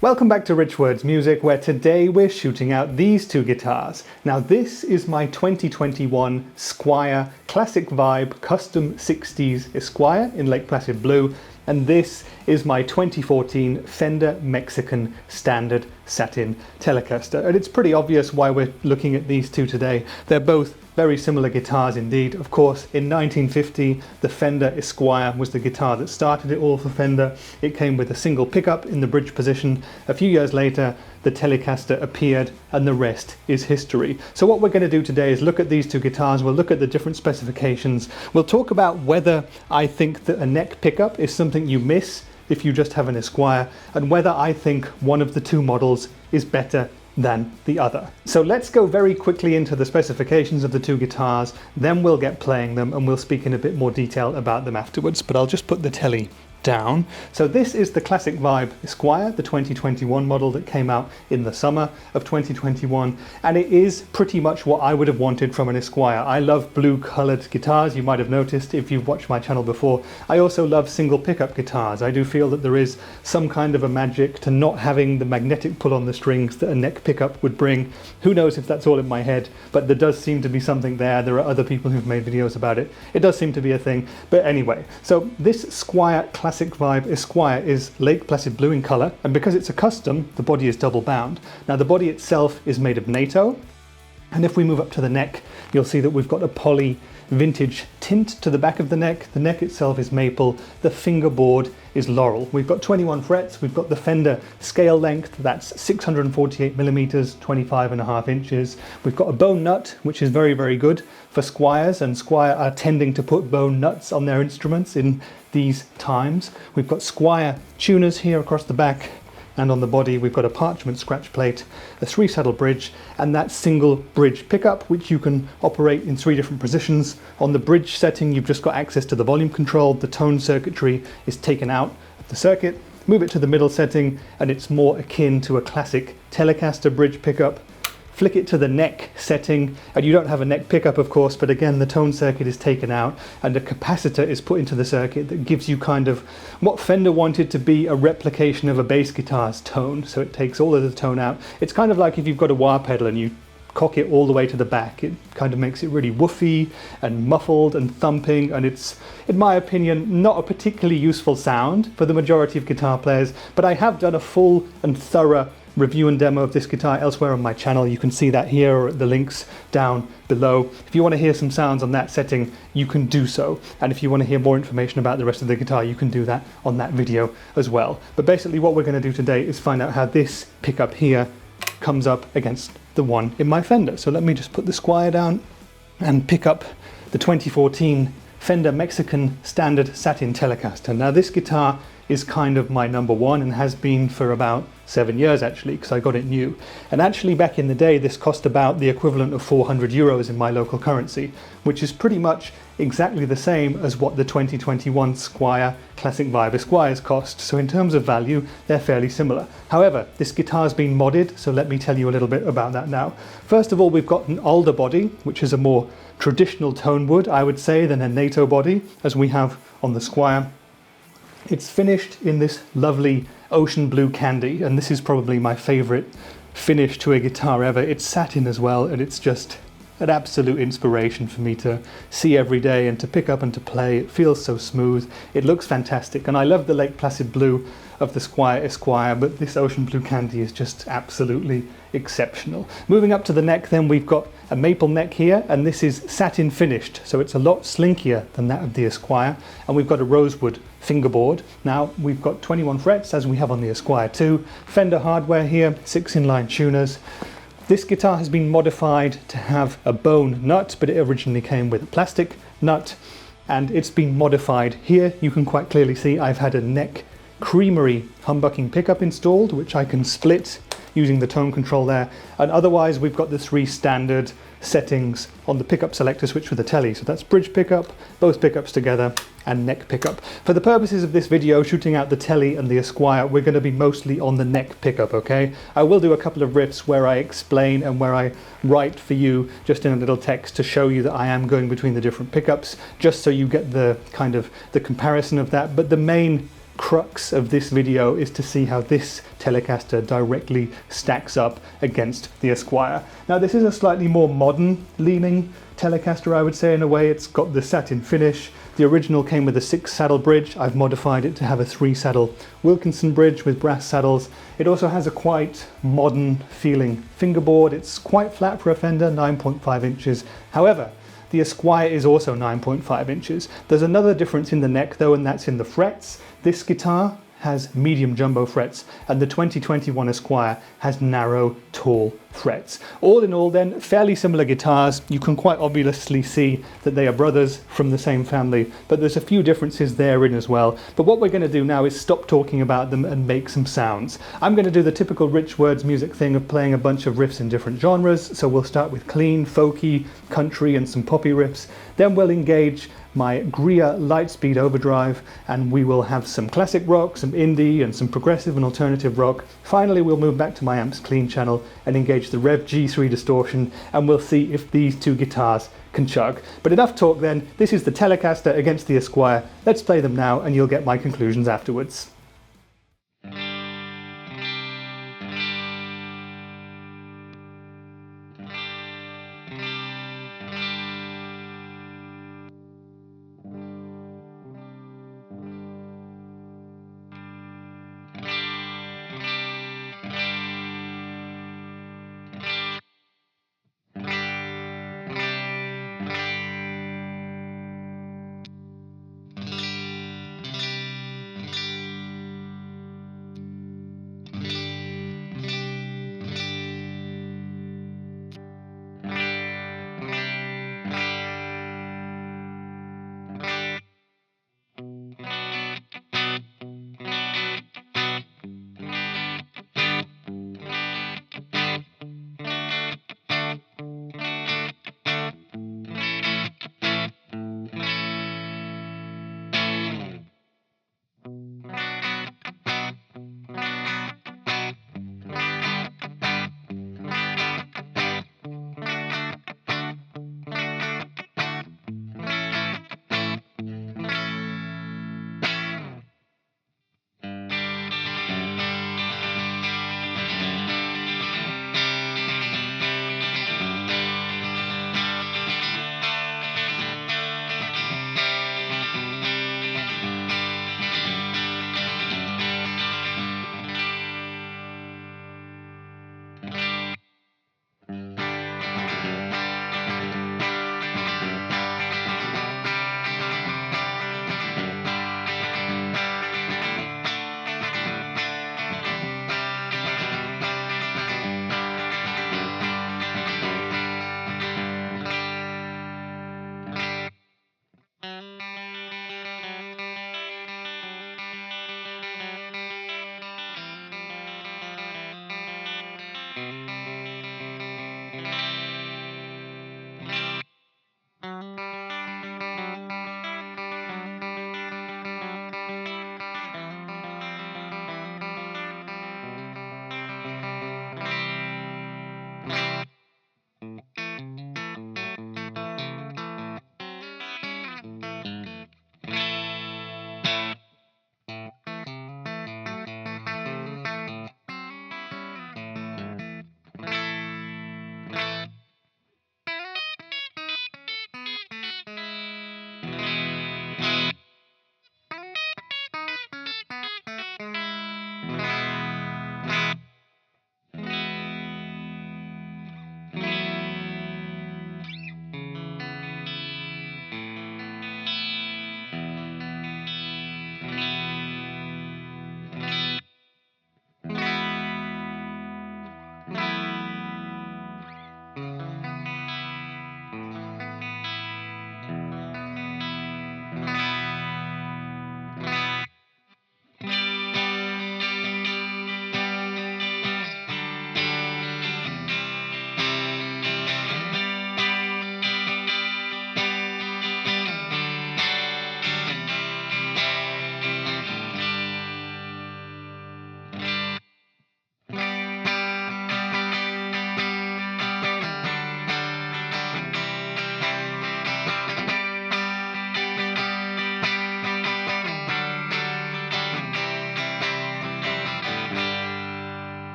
Welcome back to Rich Words Music, where today we're shooting out these two guitars. Now this is my 2021 Squier Classic Vibe Custom 60s Esquire in Lake Placid Blue, and this is my 2014 Fender Mexican Standard Satin Telecaster. And it's pretty obvious why we're looking at these two today. They're both very similar guitars indeed. Of course, in 1950, the Fender Esquire was the guitar that started it all for Fender. It came with a single pickup in the bridge position. A few years later, the Telecaster appeared, and the rest is history. So what we're going to do today is look at these two guitars. We'll look at the different specifications. We'll talk about whether I think that a neck pickup is something you miss if you just have an Esquire, and whether I think one of the two models is better than the other. So let's go very quickly into the specifications of the two guitars, then we'll get playing them and we'll speak in a bit more detail about them afterwards, but I'll just put the Tele down. So this is the Classic Vibe Esquire, the 2021 model that came out in the summer of 2021, and it is pretty much what I would have wanted from an Esquire. I love blue colored guitars, you might have noticed if you've watched my channel before. I also love single pickup guitars. I do feel that there is some kind of a magic to not having the magnetic pull on the strings that a neck pickup would bring. Who knows if that's all in my head, but there does seem to be something there. There are other people who've made videos about it. It does seem to be a thing, but anyway. So this Squier Classic Vibe Esquire is Lake Placid Blue in color, and because it's a custom, the body is double bound. Now the body itself is made of NATO, and if we move up to the neck, you'll see that we've got a poly vintage tint to the back of the neck. The neck itself is maple, the fingerboard is laurel. We've got 21 frets, we've got the Fender scale length, that's 648 millimeters, 25.5 inches. We've got a bone nut, which is very, very good for Squiers, and Squier are tending to put bone nuts on their instruments in these times. We've got Squier tuners here across the back, and on the body we've got a parchment scratch plate, a 3-saddle bridge, and that single bridge pickup, which you can operate in 3 different positions. On the bridge setting, you've just got access to the volume control. The tone circuitry is taken out of the circuit. Move it to the middle setting, and it's more akin to a classic Telecaster bridge pickup. Flick it to the neck setting, and you don't have a neck pickup of course, but again the tone circuit is taken out and a capacitor is put into the circuit that gives you kind of what Fender wanted to be a replication of a bass guitar's tone. So it takes all of the tone out. It's kind of like if you've got a wah pedal and you cock it all the way to the back. It kind of makes it really woofy and muffled and thumping, and it's, in my opinion, not a particularly useful sound for the majority of guitar players, but I have done a full and thorough review and demo of this guitar elsewhere on my channel. You can see that here or at the links down below. If you want to hear some sounds on that setting, you can do so. And if you want to hear more information about the rest of the guitar, you can do that on that video as well. But basically what we're going to do today is find out how this pickup here comes up against the one in my Fender. So let me just put the Squier down and pick up the 2014 Fender Mexican Standard Satin Telecaster. Now this guitar is kind of my number one and has been for about 7 years actually, because I got it new. And actually back in the day this cost about the equivalent of 400 euros in my local currency, which is pretty much exactly the same as what the 2021 Squier Classic Vibe Esquires cost. So in terms of value, they're fairly similar. However, this guitar's been modded, so let me tell you a little bit about that now. First of all, we've got an alder body, which is a more traditional tone wood, I would say, than a NATO body, as we have on the Squier. It's finished in this lovely ocean blue candy, and this is probably my favorite finish to a guitar ever. It's satin as well, and it's just an absolute inspiration for me to see every day and to pick up and to play. It feels so smooth. It looks fantastic, and I love the Lake Placid Blue of the Squier Esquire, but this ocean blue candy is just absolutely exceptional. Moving up to the neck then, we've got a maple neck here, and this is satin finished, so it's a lot slinkier than that of the Esquire, and we've got a rosewood fingerboard. Now we've got 21 frets as we have on the Esquire too. Fender hardware here, 6 inline tuners. This guitar has been modified to have a bone nut, but it originally came with a plastic nut, and it's been modified. Here you can quite clearly see I've had a neck creamery humbucking pickup installed, which I can split using the tone control there, and otherwise we've got the 3 standard settings on the pickup selector switch with the Tele. So that's bridge pickup, both pickups together, and neck pickup. For the purposes of this video, shooting out the Tele and the Esquire, we're going to be mostly on the neck pickup, okay? I will do a couple of riffs where I explain and where I write for you just in a little text to show you that I am going between the different pickups, just so you get the kind of the comparison of that. But the main crux of this video is to see how this Telecaster directly stacks up against the Esquire. Now this is a slightly more modern leaning Telecaster, I would say, in a way. It's got the satin finish. The original came with a 6-saddle bridge. I've modified it to have a 3-saddle Wilkinson bridge with brass saddles. It also has a quite modern feeling fingerboard. It's quite flat for a Fender, 9.5 inches. However, the Esquire is also 9.5 inches. There's another difference in the neck though, and that's in the frets. This guitar has medium jumbo frets, and the 2021 Esquire has narrow, tall frets. All in all then, fairly similar guitars. You can quite obviously see that they are brothers from the same family, but there's a few differences therein as well. But what we're going to do now is stop talking about them and make some sounds. I'm going to do the typical Rich Words music thing of playing a bunch of riffs in different genres, so we'll start with clean, folky, country and some poppy riffs. Then we'll engage my Greta Lightspeed overdrive, and we will have some classic rock, some indie and some progressive and alternative rock. Finally we'll move back to my amps clean channel and engage the Rev G3 distortion, and we'll see if these two guitars can chug. But enough talk then. This is the Telecaster against the Esquire. Let's play them now and you'll get my conclusions afterwards.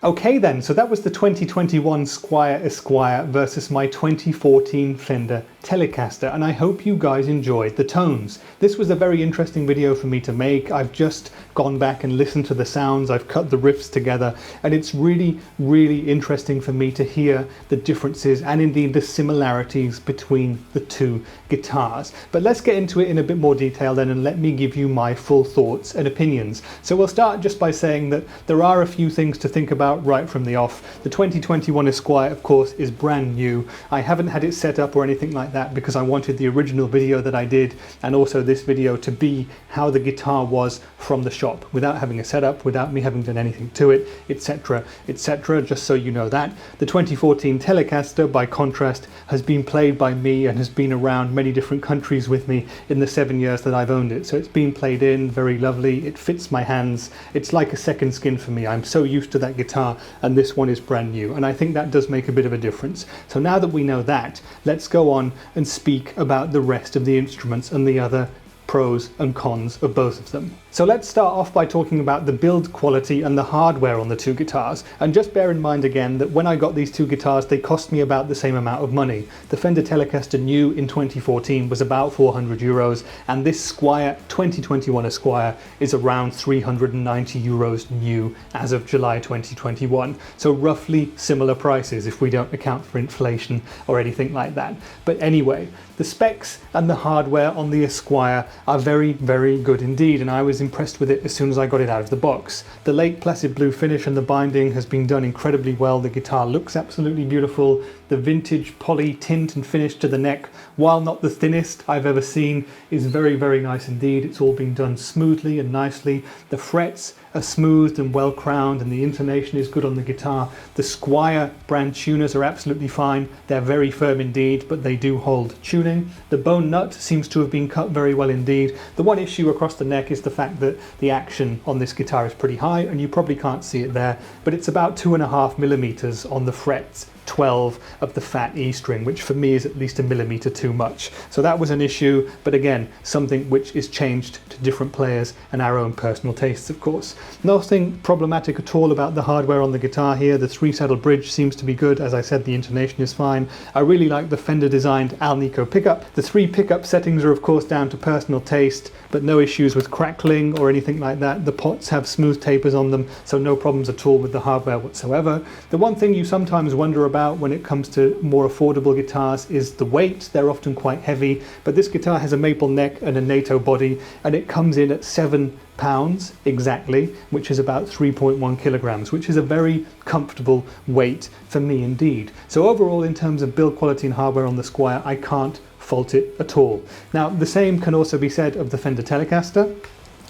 Okay then, so that was the 2021 Squier Esquire versus my 2014 Fender Telecaster, and I hope you guys enjoyed the tones. This was a very interesting video for me to make. I've just gone back and listened to the sounds, I've cut the riffs together, and it's really, really interesting for me to hear the differences and indeed the similarities between the two guitars. But let's get into it in a bit more detail then, and let me give you my full thoughts and opinions. So we'll start just by saying that there are a few things to think about right from the off. The 2021 Esquire, of course, is brand new. I haven't had it set up or anything like that because I wanted the original video that I did and also this video to be how the guitar was from the shop, without having a setup, without me having done anything to it, etc, etc, just so you know that. The 2014 Telecaster, by contrast, has been played by me and has been around many different countries with me in the 7 years that I've owned it. So it's been played in, very lovely, it fits my hands, it's like a second skin for me. I'm so used to that guitar, and this one is brand new, and I think that does make a bit of a difference. So now that we know that, let's go on and speak about the rest of the instruments and the other pros and cons of both of them. So let's start off by talking about the build quality and the hardware on the two guitars. And just bear in mind again that when I got these two guitars, they cost me about the same amount of money. The Fender Telecaster new in 2014 was about 400 euros, and this Squier 2021 Esquire is around 390 euros new as of July 2021. So roughly similar prices if we don't account for inflation or anything like that. But anyway, the specs and the hardware on the Esquire are very, very good indeed, and I was impressed with it as soon as I got it out of the box. The Lake Placid Blue finish and the binding has been done incredibly well. The guitar looks absolutely beautiful. The vintage poly tint and finish to the neck, while not the thinnest I've ever seen, is very, very nice indeed. It's all been done smoothly and nicely. The frets are smoothed and well crowned, and the intonation is good on the guitar. The Squier brand tuners are absolutely fine. They're very firm indeed, but they do hold tuning. The bone nut seems to have been cut very well indeed. The one issue across the neck is the fact that the action on this guitar is pretty high, and you probably can't see it there, but it's about 2.5 millimeters on the frets 12 of the fat E string, which for me is at least a millimeter too much. So that was an issue, but again, something which is changed to different players and our own personal tastes, of course. Nothing problematic at all about the hardware on the guitar here. The 3-saddle bridge seems to be good. As I said, the intonation is fine. I really like the Fender designed Alnico pickup. The 3 pickup settings are of course down to personal taste, but no issues with crackling or anything like that. The pots have smooth tapers on them, so no problems at all with the hardware whatsoever. The one thing you sometimes wonder about when it comes to more affordable guitars is the weight. They're often quite heavy, but this guitar has a maple neck and a NATO body, and it comes in at 7 pounds exactly, which is about 3.1 kilograms, which is a very comfortable weight for me indeed. So overall, in terms of build quality and hardware on the Squier, I can't fault it at all. Now, the same can also be said of the Fender Telecaster.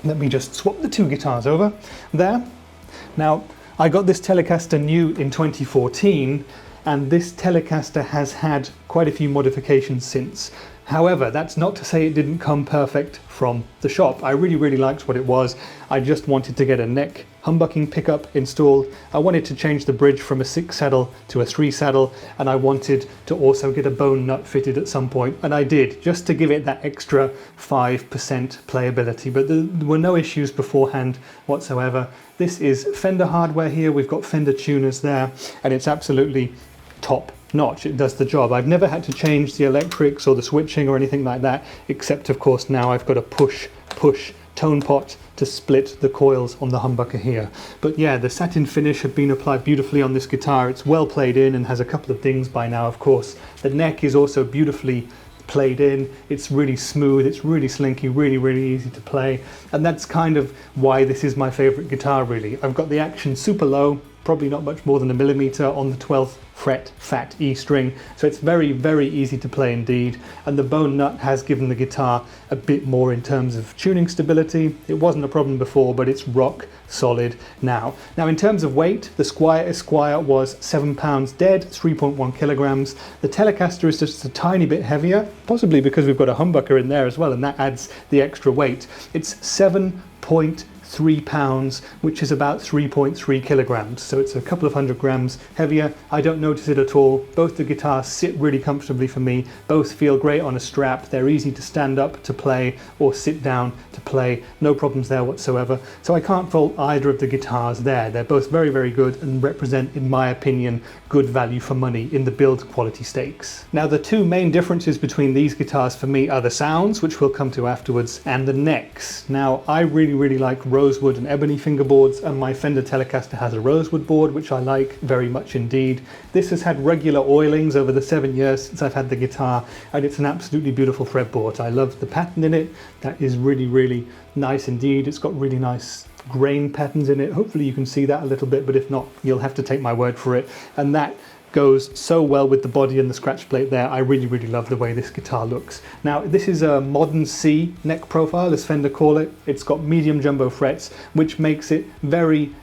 Let me just swap the two guitars over there. Now, I got this Telecaster new in 2014, and this Telecaster has had quite a few modifications since. However, that's not to say it didn't come perfect from the shop. I really, really liked what it was. I just wanted to get a neck humbucking pickup installed. I wanted to change the bridge from a 6-saddle to a 3-saddle, and I wanted to also get a bone nut fitted at some point, and I did, just to give it that extra 5% playability, but there were no issues beforehand whatsoever. This is Fender hardware here. We've got Fender tuners there, and it's absolutely top notch. It does the job. I've never had to change the electrics or the switching or anything like that, except of course now I've got a push tone pot to split the coils on the humbucker here. But yeah, the satin finish had been applied beautifully on this guitar. It's well played in and has a couple of dings by now, of course. The neck is also beautifully played in. It's really smooth, it's really slinky, really easy to play, and that's kind of why this is my favorite guitar, really. I've got the action super low, probably not much more than a millimeter on the 12th fret fat E string, so it's very easy to play indeed, and the bone nut has given the guitar a bit more in terms of tuning stability. It wasn't a problem before, but it's rock solid now. Now in terms of weight, the Squier Esquire was 7 pounds dead, 3.1 kilograms. The Telecaster is just a tiny bit heavier, possibly because we've got a humbucker in there as well, and that adds the extra weight. It's 7.3 pounds, which is about 3.3 kilograms, so it's a couple of 100 grams heavier. I don't notice it at all. Both the guitars sit really comfortably for me. Both feel great on a strap. They're easy to stand up to play or sit down to play. No problems there whatsoever. So I can't fault either of the guitars there. They're both very good and represent, in my opinion, good value for money in the build quality stakes. Now the two main differences between these guitars for me are the sounds, which we'll come to afterwards, and the necks. Now I really like rosewood and ebony fingerboards, and my Fender Telecaster has a rosewood board, which I like very much indeed. This has had regular oilings over the 7 years since I've had the guitar, and it's an absolutely beautiful fretboard. I love the pattern in it. That is really nice indeed. It's got really nice grain patterns in it. Hopefully you can see that a little bit, but if not, you'll have to take my word for it. And that goes so well with the body and the scratch plate there. I really love the way this guitar looks. Now this is a modern C neck profile, as Fender call it. It's got medium jumbo frets, which makes it very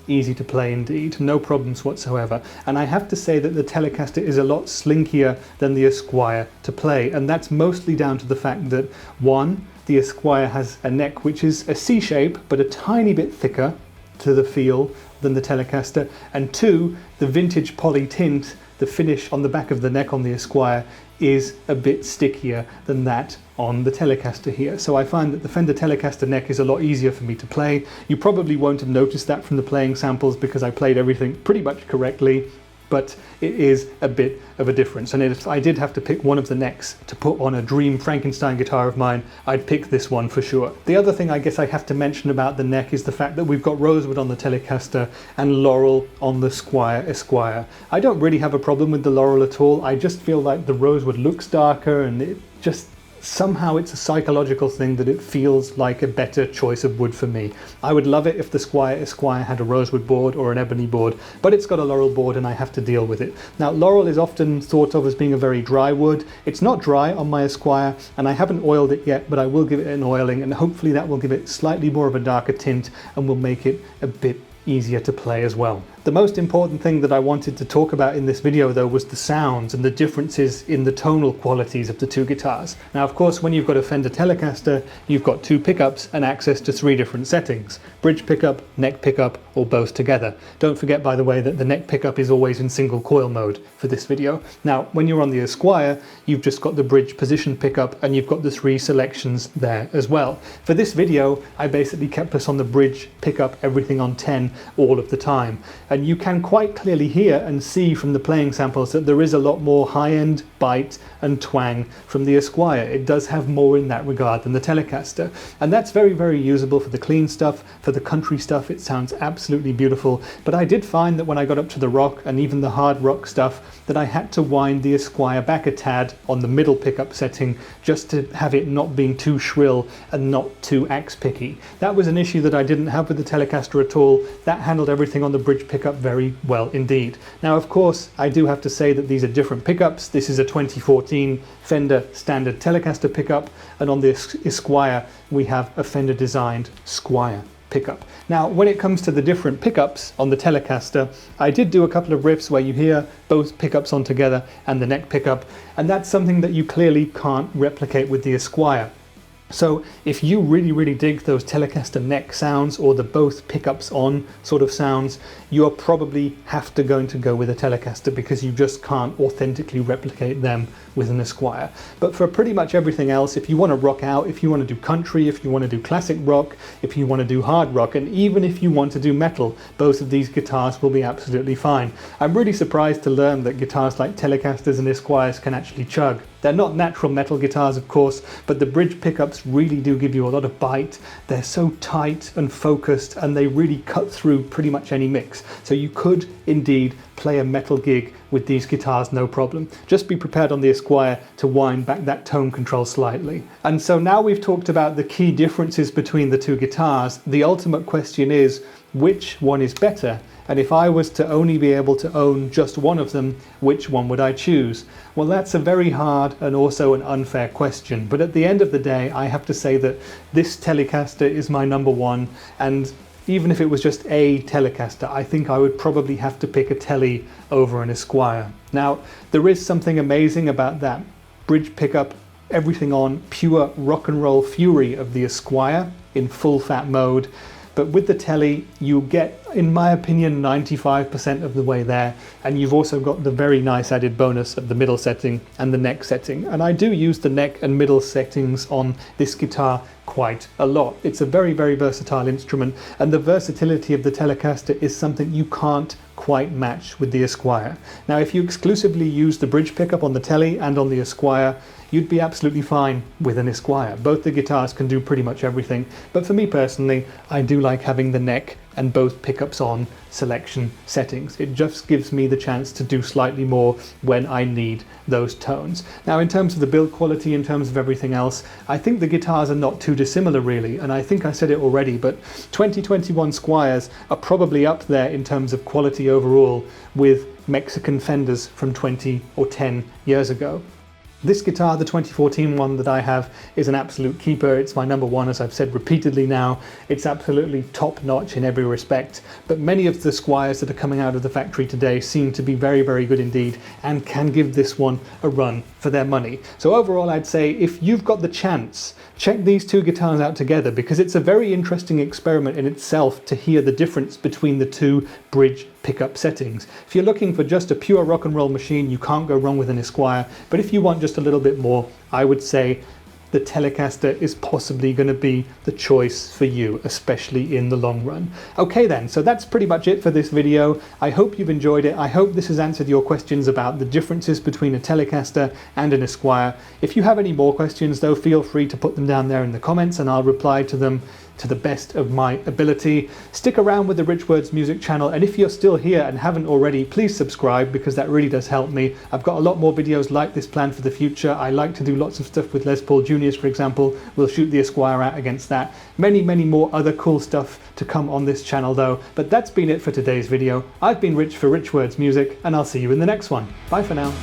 easy to play indeed. No problems whatsoever. And I have to say that the Telecaster is a lot slinkier than the Esquire to play, and that's mostly down to the fact that, one, the Esquire has a neck which is a C shape but a tiny bit thicker to the feel than the Telecaster, and two, the vintage poly tint, the finish on the back of the neck on the Esquire, is a bit stickier than that on the Telecaster here. So I find that the Fender Telecaster neck is a lot easier for me to play. You probably won't have noticed that from the playing samples because I played everything pretty much correctly, but it is a bit of a difference. And if I did have to pick one of the necks to put on a dream Frankenstein guitar of mine, I'd pick this one for sure. The other thing I guess I have to mention about the neck is the fact that we've got rosewood on the Telecaster and laurel on the Squier Esquire. I don't really have a problem with the laurel at all. I just feel like the rosewood looks darker, and it just somehow it's a psychological thing that it feels like a better choice of wood for me. I would love it if the Squier Esquire had a rosewood board or an ebony board, but it's got a laurel board and I have to deal with it. Now laurel is often thought of as being a very dry wood. It's not dry on my Esquire, and I haven't oiled it yet, but I will give it an oiling, and hopefully that will give it slightly more of a darker tint and will make it a bit easier to play as well. The most important thing that I wanted to talk about in this video though was the sounds and the differences in the tonal qualities of the two guitars. Now of course when you've got a Fender Telecaster, you've got two pickups and access to 3 different settings: bridge pickup, neck pickup, or both together. Don't forget by the way that the neck pickup is always in single coil mode for this video. Now when you're on the Esquire, you've just got the bridge position pickup and you've got the 3 selections there as well. For this video I basically kept us on the bridge pickup, everything on 10 all of the time. And you can quite clearly hear and see from the playing samples that there is a lot more high-end bite and twang from the Esquire. It does have more in that regard than the Telecaster, and that's very usable for the clean stuff. For the country stuff it sounds absolutely beautiful, but I did find that when I got up to the rock and even the hard rock stuff that I had to wind the Esquire back a tad on the middle pickup setting just to have it not being too shrill and not too axe picky. That was an issue that I didn't have with the Telecaster at all. That handled everything on the bridge pickup very well indeed. Now of course I do have to say that these are different pickups. This is a 2014 Fender Standard Telecaster pickup, and on the Esquire we have a Fender designed Squier pickup. Now when it comes to the different pickups on the Telecaster, I did do a couple of riffs where you hear both pickups on together and the neck pickup, and that's something that you clearly can't replicate with the Esquire. So if you really dig those Telecaster neck sounds or the both pickups on sort of sounds, you're probably have to go with a Telecaster because you just can't authentically replicate them with an Esquire. But for pretty much everything else, if you want to rock out, if you want to do country, if you want to do classic rock, if you want to do hard rock, and even if you want to do metal, both of these guitars will be absolutely fine. I'm really surprised to learn that guitars like Telecasters and Esquires can actually chug. They're not natural metal guitars, of course, but the bridge pickups really do give you a lot of bite. They're so tight and focused, and they really cut through pretty much any mix. So you could indeed play a metal gig with these guitars, no problem. Just be prepared on the Esquire to wind back that tone control slightly. And so now we've talked about the key differences between the two guitars. The ultimate question is, which one is better? And if I was to only be able to own just one of them, which one would I choose? Well, that's a very hard and also an unfair question. But at the end of the day, I have to say that this Telecaster is my number one. And even if it was just a Telecaster, I think I would probably have to pick a Tele over an Esquire. Now, there is something amazing about that bridge pickup, everything on, pure rock and roll fury of the Esquire in full fat mode. But with the Tele, you get, in my opinion, 95% of the way there. And you've also got the very nice added bonus of the middle setting and the neck setting. And I do use the neck and middle settings on this guitar quite a lot. It's a very versatile instrument, and the versatility of the Telecaster is something you can't quite match with the Esquire. Now, if you exclusively use the bridge pickup on the Tele and on the Esquire, you'd be absolutely fine with an Esquire. Both the guitars can do pretty much everything, but for me personally, I do like having the neck and both pickups on selection settings. It just gives me the chance to do slightly more when I need those tones. Now, in terms of the build quality, in terms of everything else, I think the guitars are not too dissimilar really, and I think I said it already, but 2021 Squiers are probably up there in terms of quality overall with Mexican Fenders from 20 or 10 years ago. This guitar, the 2014 one that I have, is an absolute keeper. It's my number one, as I've said repeatedly now. It's absolutely top-notch in every respect. But many of the Squiers that are coming out of the factory today seem to be very good indeed, and can give this one a run for their money. So overall, I'd say if you've got the chance, check these two guitars out together, because it's a very interesting experiment in itself to hear the difference between the two bridge pickup settings. If you're looking for just a pure rock and roll machine, you can't go wrong with an Esquire, but if you want just a little bit more, I would say the Telecaster is possibly going to be the choice for you, especially in the long run. Okay then, so that's pretty much it for this video. I hope you've enjoyed it. I hope this has answered your questions about the differences between a Telecaster and an Esquire. If you have any more questions though, feel free to put them down there in the comments and I'll reply to them to the best of my ability. Stick around with the Rich Words Music channel, and if you're still here and haven't already, please subscribe, because that really does help me. I've got a lot more videos like this planned for the future. I like to do lots of stuff with Les Paul Juniors, for example. We'll shoot the Esquire out against that. Many more other cool stuff to come on this channel though. But that's been it for today's video. I've been Rich for Rich Words Music, and I'll see you in the next one. Bye for now.